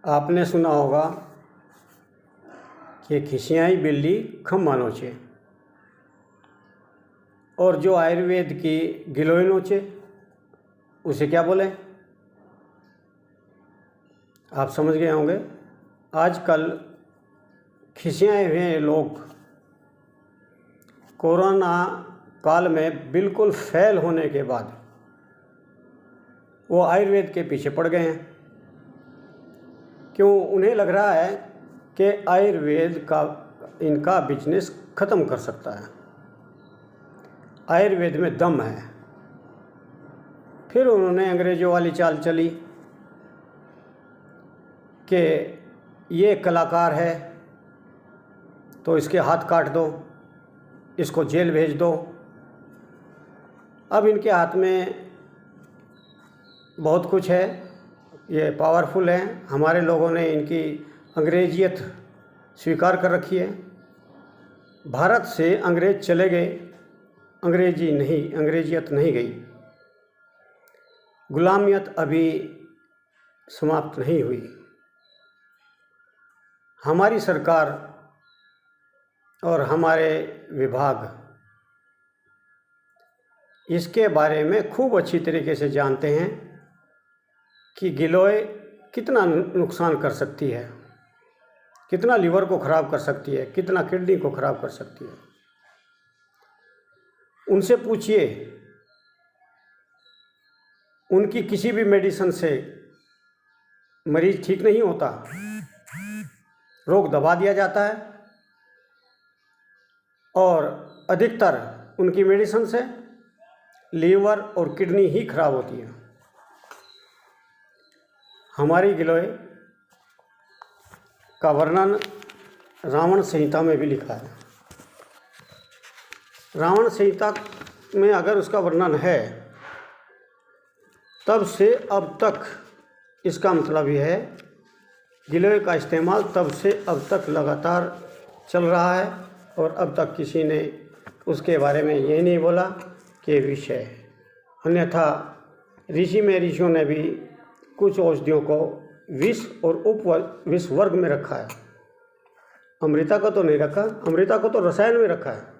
आपने सुना होगा कि खिसियाई बिल्ली खम्मा नोचे, और जो आयुर्वेद की गिलोय नोचे उसे क्या बोले, आप समझ गए होंगे। आजकल खिसियाए हुए लोग कोरोना काल में बिल्कुल फेल होने के बाद वो आयुर्वेद के पीछे पड़ गए हैं। क्यों? उन्हें लग रहा है कि आयुर्वेद का इनका बिजनेस ख़त्म कर सकता है, आयुर्वेद में दम है। फिर उन्होंने अंग्रेज़ों वाली चाल चली कि ये कलाकार है तो इसके हाथ काट दो, इसको जेल भेज दो। अब इनके हाथ में बहुत कुछ है, ये पावरफुल हैं। हमारे लोगों ने इनकी अंग्रेजियत स्वीकार कर रखी है। भारत से अंग्रेज चले गए, अंग्रेजियत नहीं गई। गुलामियत अभी समाप्त नहीं हुई। हमारी सरकार और हमारे विभाग इसके बारे में खूब अच्छी तरीके से जानते हैं कि गिलोय कितना नुकसान कर सकती है, कितना लीवर को ख़राब कर सकती है, कितना किडनी को ख़राब कर सकती है। उनसे पूछिए, उनकी किसी भी मेडिसिन से मरीज ठीक नहीं होता, रोग दबा दिया जाता है, और अधिकतर उनकी मेडिसिन से लीवर और किडनी ही खराब होती है। हमारी गिलोय का वर्णन रावण संहिता में भी लिखा है। रावण संहिता में अगर उसका वर्णन है तब से अब तक, इसका मतलब यह है गिलोय का इस्तेमाल तब से अब तक लगातार चल रहा है, और अब तक किसी ने उसके बारे में ये नहीं बोला कि विष है। अन्यथा ऋषियों ने भी कुछ औषधियों को विष और उपविष वर्ग में रखा है। अमृता को तो नहीं रखा, अमृता को तो रसायन में रखा है।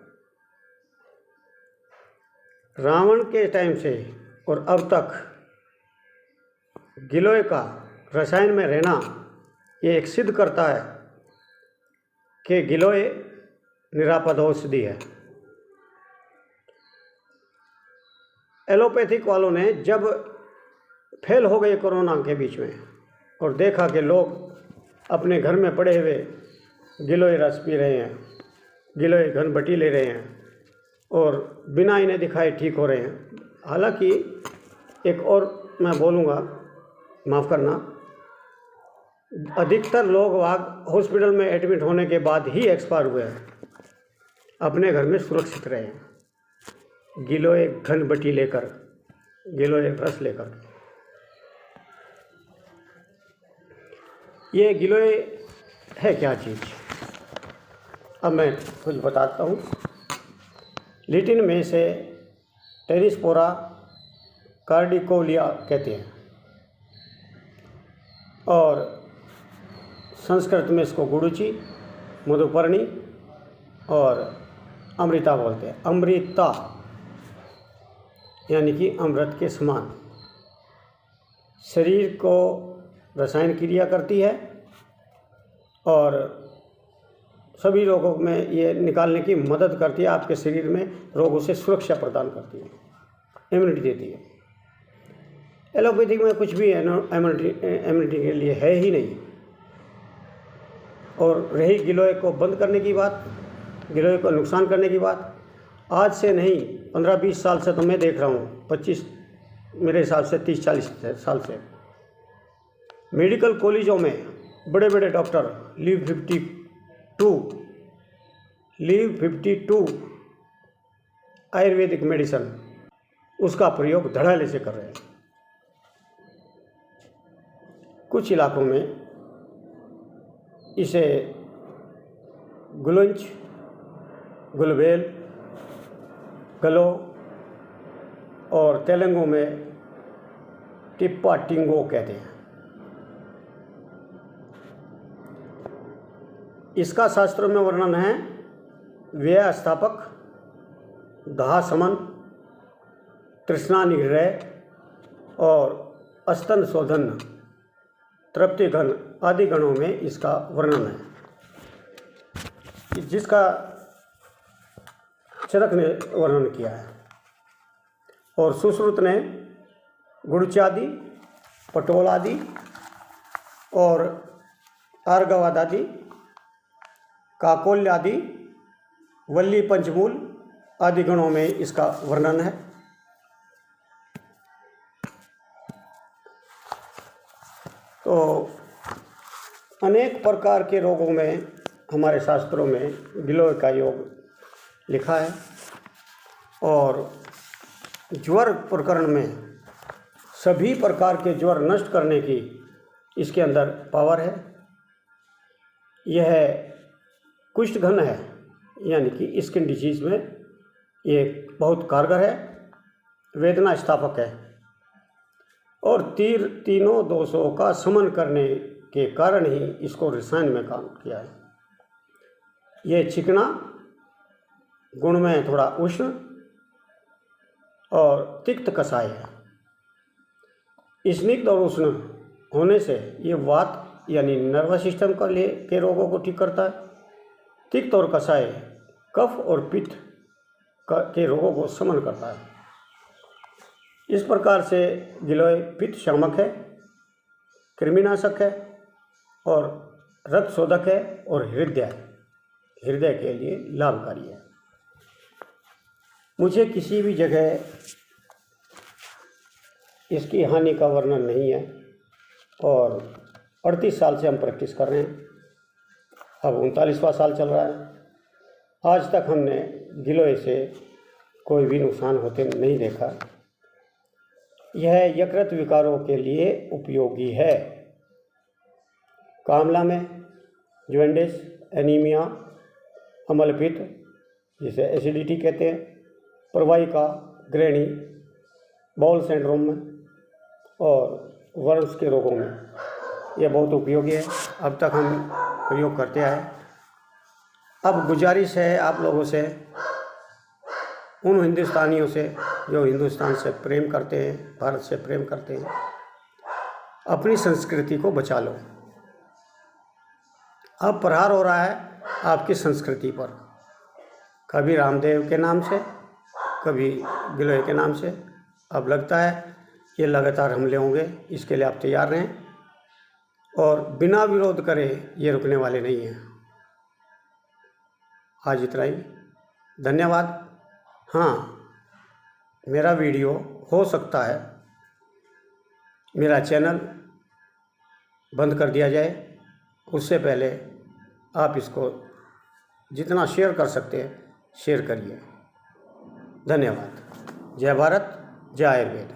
रावण के टाइम से और अब तक गिलोय का रसायन में रहना ये एक सिद्ध करता है कि गिलोय निरापद औषधि है। एलोपैथिक वालों ने जब फेल हो गए कोरोना के बीच में और देखा कि लोग अपने घर में पड़े हुए गिलोय रस पी रहे हैं, गिलोय घनबटी ले रहे हैं और बिना इन्हें दिखाए ठीक हो रहे हैं। हालांकि एक और मैं बोलूँगा, माफ़ करना, अधिकतर लोग हॉस्पिटल में एडमिट होने के बाद ही एक्सपायर हुए हैं, अपने घर में सुरक्षित रहे हैं गिलोय घनबटी लेकर, गिलोय रस लेकर। ये गिलोय है क्या चीज़? अब मैं कुछ बताता हूँ। लिटिन में से टेरिस्पोरा कार्डिकोलिया कहते हैं, और संस्कृत में इसको गुड़ुचि, मधुपर्णी और अमृता बोलते हैं। अमृता यानी कि अमृत के समान, शरीर को रसायन क्रिया करती है और सभी रोगों में ये निकालने की मदद करती है। आपके शरीर में रोगों से सुरक्षा प्रदान करती है, इम्यूनिटी देती है। एलोपैथिक में कुछ भी इम्यूनिटी के लिए है ही नहीं। और रही गिलोय को बंद करने की बात, गिलोय को नुकसान करने की बात, आज से नहीं 15-20 साल से तो मैं देख रहा हूँ, 25 मेरे हिसाब से 30-40 साल से मेडिकल कॉलेजों में बड़े बड़े डॉक्टर लीव 52 आयुर्वेदिक मेडिसिन उसका प्रयोग धड़ाले से कर रहे हैं। कुछ इलाकों में इसे गुलंच, गुलबेल, गलो और तेलंगु में टिप्पा टिंगो कहते हैं। इसका शास्त्रों में वर्णन है व्यय स्थापक, दाह समन, तृष्णा निग्रह और स्तन शोधन, तृप्ति घन आदि गणों में इसका वर्णन है, जिसका चरक ने वर्णन किया है। और सुश्रुत ने गुड़चादि, पटोलादि और आर्गवाद आदि, काकोल्य आदि, वल्ली पंचमूल आदि गणों में इसका वर्णन है। तो अनेक प्रकार के रोगों में हमारे शास्त्रों में गिलोय का योग लिखा है। और ज्वर प्रकरण में सभी प्रकार के ज्वर नष्ट करने की इसके अंदर पावर है। यह कुष्ठ घन है, यानी कि स्किन डिजीज में ये बहुत कारगर है, वेदना स्थापक है और तीनों दोषों का शमन करने के कारण ही इसको रसायन में काम किया है। ये चिकना, गुण में थोड़ा उष्ण और तिक्त कसाय है। स्निग्ध और उष्ण होने से ये वात यानी नर्वस सिस्टम के रोगों को ठीक करता है। तिक्त और कसाय कफ और पित्त के रोगों को शमन करता है। इस प्रकार से गिलोय पित्त शामक है, कृमिनाशक है और रक्त शोधक है और हृदय के लिए लाभकारी है। मुझे किसी भी जगह इसकी हानि का वर्णन नहीं है और 38 साल से हम प्रैक्टिस कर रहे हैं। अब 39वां साल चल रहा है। आज तक हमने गिलोय से कोई भी नुकसान होते नहीं देखा। यह यकृत विकारों के लिए उपयोगी है। कामला में जॉन्डिस, एनीमिया, अम्लपित्त जिसे एसिडिटी कहते हैं, प्रवाहिका, ग्रहणी, बाउल सिंड्रोम में और वर्म्स के रोगों में यह बहुत उपयोगी है। अब तक हम प्रयोग करते आए। अब गुजारिश है आप लोगों से, उन हिंदुस्तानियों से जो हिंदुस्तान से प्रेम करते हैं, भारत से प्रेम करते हैं, अपनी संस्कृति को बचा लो। अब प्रहार हो रहा है आपकी संस्कृति पर, कभी रामदेव के नाम से, कभी गिलोय के नाम से। अब लगता है ये लगातार हमले होंगे, इसके लिए आप तैयार रहें और बिना विरोध करे ये रुकने वाले नहीं हैं। आज इतना ही, धन्यवाद। हाँ, मेरा वीडियो हो सकता है मेरा चैनल बंद कर दिया जाए, उससे पहले आप इसको जितना शेयर कर सकते हैं शेयर करिए। धन्यवाद। जय भारत, जय आयुर्वेद।